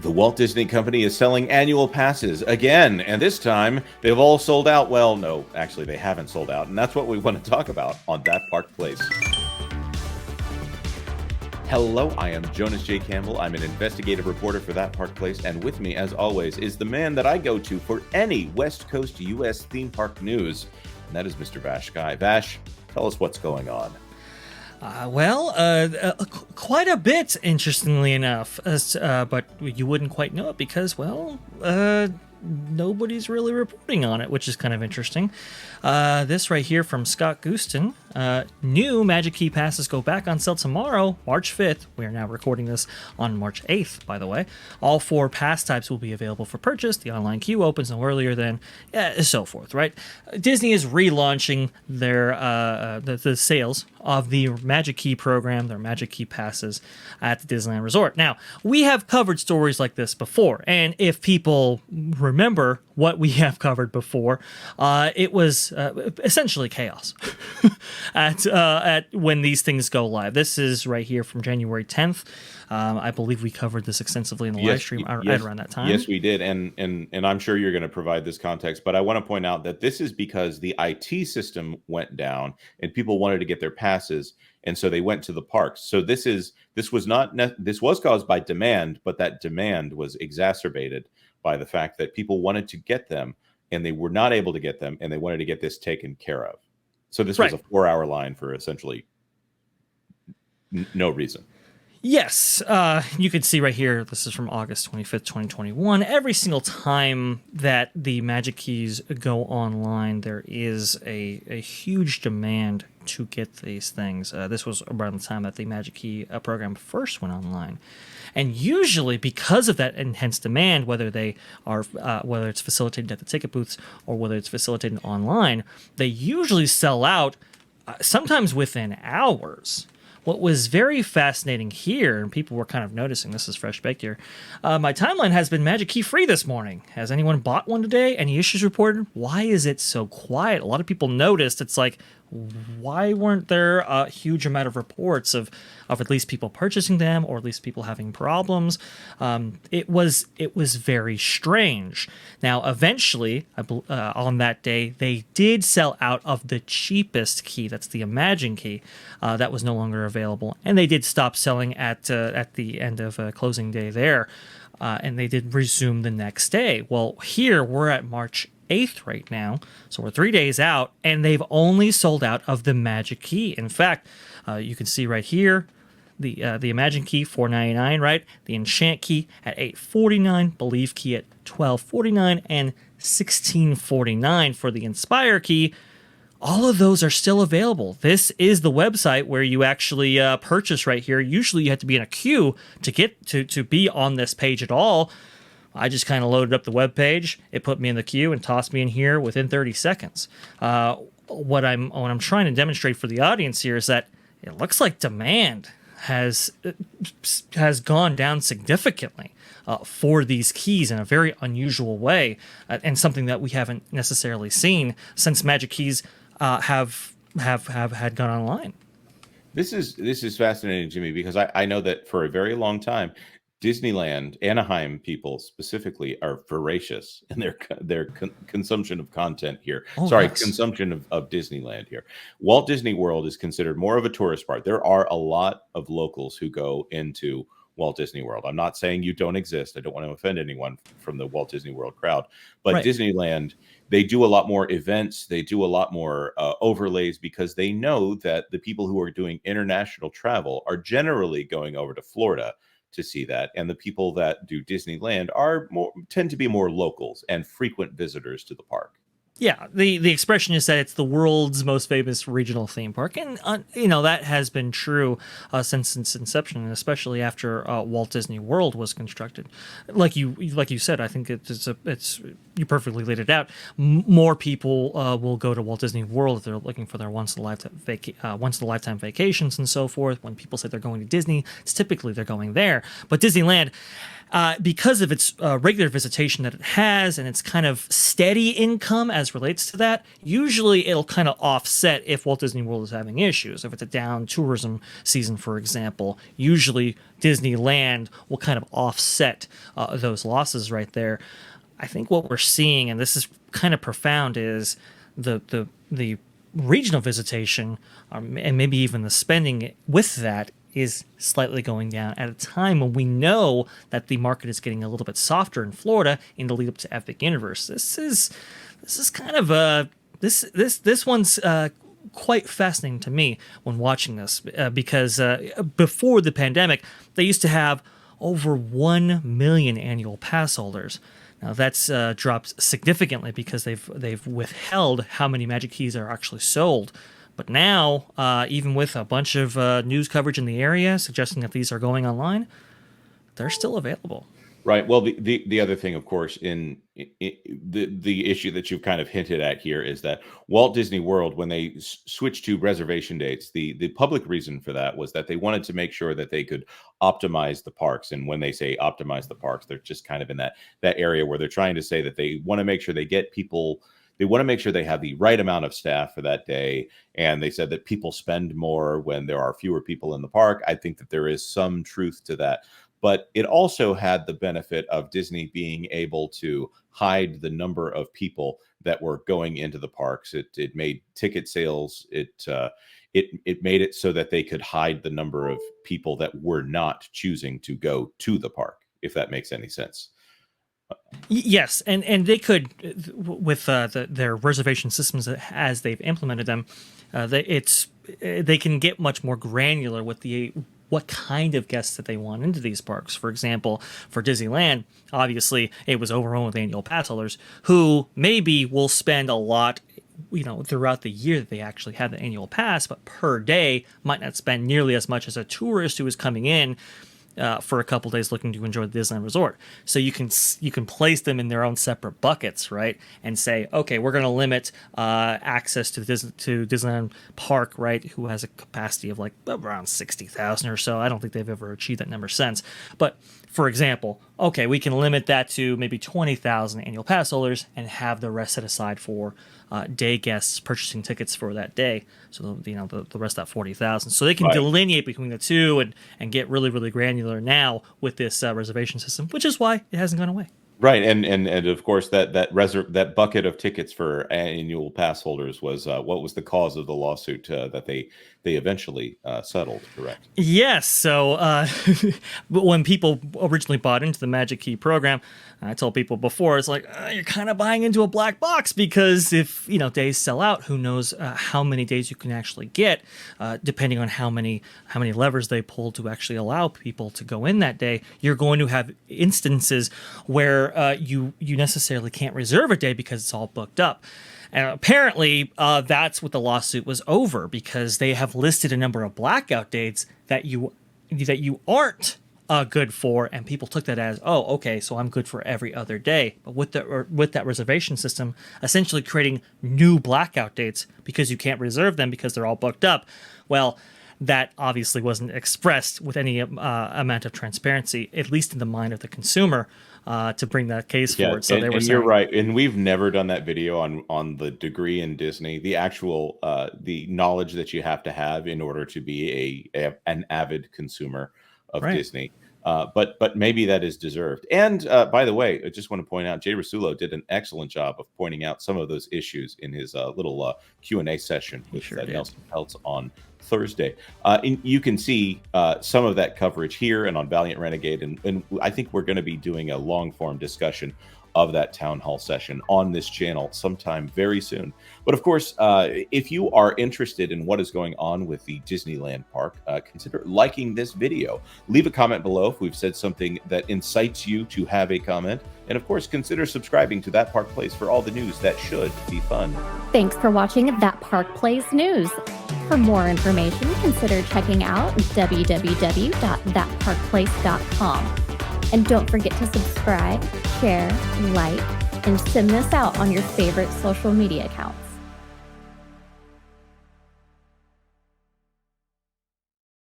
The Walt Disney Company is selling annual passes again, and this time they've all sold out. Well, no, actually they haven't sold out, and that's what we want to talk about on That Park Place. Hello, I am Jonas J. Campbell. I'm an investigative reporter for That Park Place, and with me, as always, is the man that I go to for any West Coast U.S. theme park news, and that is Mr. Vash Sky. Vash, tell us what's going on. Quite a bit, interestingly enough, but you wouldn't quite know it because, nobody's really reporting on it, which is kind of interesting. This right here from Scott Gooston. New Magic Key passes go back on sale tomorrow, March 5th. We are now recording this on March 8th, by the way. All 4 pass types will be available for purchase. The online queue opens no earlier than, so forth, right? Disney is relaunching their the sales of the Magic Key program, their Magic Key passes at the Disneyland Resort. Now, we have covered stories like this before, and if people remember what we have covered before, it was essentially chaos at when these things go live. This is right here from January 10th. I believe we covered this extensively in the live stream right around that time. Yes, we did, and I'm sure you're going to provide this context, but I want to point out that this is because the IT system went down and people wanted to get their passes, and so they went to the parks. So this was caused by demand, but that demand was exacerbated by the fact that people wanted to get them and they were not able to get them, and they wanted to get this taken care of. So this was a 4-hour line for essentially no reason. Yes, you can see right here, this is from August 25th, 2021. Every single time that the Magic Keys go online, there is a huge demand to get these things. This was around the time that the Magic Key program first went online. And usually, because of that intense demand, whether it's facilitated at the ticket booths or whether it's facilitated online, they usually sell out sometimes within hours. What was very fascinating here, and people were kind of noticing, this is fresh baked here, my timeline has been Magic Key free this morning. Has anyone bought one today? Any issues reported? Why is it so quiet? A lot of people noticed. It's like, why weren't there a huge amount of reports of at least people purchasing them, or at least people having problems? It was very strange. Now, eventually, on that day, they did sell out of the cheapest key. That's the Imagine key. That was no longer available, and they did stop selling at the end of closing day there, and they did resume the next day. Well, here we're at March 8th right now, so we're 3 days out, and they've only sold out of the Magic Key. In fact, you can see right here, the Imagine Key $4.99, right? The Enchant Key at $8.49, Believe Key at $12.49, and $16.49 for the Inspire Key. All of those are still available. This is the website where you actually purchase right here. Usually you have to be in a queue to get to be on this page at all. I just kind of loaded up the web page. It put me in the queue and tossed me in here within 30 seconds. What I'm trying to demonstrate for the audience here is that it looks like demand has gone down significantly for these keys in a very unusual way, and something that we haven't necessarily seen since Magic Keys have had gone online. This is fascinating to me because I know that for a very long time, Disneyland, Anaheim people specifically are voracious in their consumption of content here. Consumption of Disneyland here. Walt Disney World is considered more of a tourist spot. There are a lot of locals who go into Walt Disney World. I'm not saying you don't exist. I don't want to offend anyone from the Walt Disney World crowd. But right. Disneyland, they do a lot more events. They do a lot more overlays because they know that the people who are doing international travel are generally going over to Florida to see that, and the people that do Disneyland tend to be more locals and frequent visitors to the park. Yeah, the expression is that it's the world's most famous regional theme park, and that has been true since its inception, and especially after Walt Disney World was constructed. Like you said, I think it's you perfectly laid it out. More people will go to Walt Disney World if they're looking for their once in a lifetime vacations and so forth. When people say they're going to Disney, it's typically they're going there. But Disneyland, because of its regular visitation that it has and its kind of steady income as as relates to that, usually it'll kind of offset if Walt Disney World is having issues. If it's a down tourism season, for example, usually Disneyland will kind of offset those losses right there. I think what we're seeing, and this is kind of profound, is the regional visitation, and maybe even the spending with that, is slightly going down at a time when we know that the market is getting a little bit softer in Florida in the lead up to Epic Universe. This is kind of this one's quite fascinating to me when watching this, because before the pandemic, they used to have over 1 million annual pass holders. Now that's dropped significantly because they've withheld how many Magic Keys are actually sold. But now, even with a bunch of news coverage in the area suggesting that these are going online, they're still available. Right. Well, the other thing, of course, in the issue that you've kind of hinted at here is that Walt Disney World, when they switched to reservation dates, the public reason for that was that they wanted to make sure that they could optimize the parks. And when they say optimize the parks, they're just kind of in that area where they're trying to say that they want to make sure they get people. They want to make sure they have the right amount of staff for that day. And they said that people spend more when there are fewer people in the park. I think that there is some truth to that. But it also had the benefit of Disney being able to hide the number of people that were going into the parks. It made ticket sales. It made it so that they could hide the number of people that were not choosing to go to the park, if that makes any sense. Yes, and they could, with their reservation systems as they've implemented them, they can get much more granular with what kind of guests that they want into these parks. For example, for Disneyland, obviously it was overrun with annual pass holders who maybe will spend a lot, throughout the year that they actually have the annual pass, but per day might not spend nearly as much as a tourist who is coming in for a couple days looking to enjoy the Disneyland Resort. So you can place them in their own separate buckets, right? And say, okay, we're going to limit access to Disneyland Park, right? Who has a capacity of like around 60,000 or so. I don't think they've ever achieved that number since. But for example, okay, we can limit that to maybe 20,000 annual pass holders and have the rest set aside for day guests purchasing tickets for that day. So the rest of that 40,000. So they can delineate between the two and get really, really granular now with this reservation system, which is why it hasn't gone away. Right, and of course that bucket of tickets for annual pass holders was what was the cause of the lawsuit that they eventually settled, correct? Yes. So when people originally bought into the Magic Key program, I told people before, it's like you're kind of buying into a black box, because if days sell out, who knows how many days you can actually get, depending on how many levers they pull to actually allow people to go in that day. You're going to have instances where you necessarily can't reserve a day because it's all booked up. And apparently that's what the lawsuit was over, because they have listed a number of blackout dates that you aren't good for, and people took that as, oh, okay, so I'm good for every other day. But with that reservation system, essentially creating new blackout dates because you can't reserve them because they're all booked up. Well, that obviously wasn't expressed with any amount of transparency, at least in the mind of the consumer, to bring that case forward. So and you're right, and we've never done that video on the degree in Disney, the actual the knowledge that you have to have in order to be an avid consumer of Disney. But maybe that is deserved. And by the way, I just want to point out, Jay Rasulo did an excellent job of pointing out some of those issues in his little Q&A session with Nelson Peltz on Thursday. You can see some of that coverage here and on Valiant Renegade, and I think we're going to be doing a long-form discussion of that town hall session on this channel sometime very soon. But of course, if you are interested in what is going on with the Disneyland park, consider liking this video. Leave a comment below if we've said something that incites you to have a comment. And of course, consider subscribing to That Park Plays for all the news that should be fun. Thanks for watching That Park Plays News. For more information, consider checking out www.thatparkplace.com. And don't forget to subscribe, share, like, and send this out on your favorite social media accounts.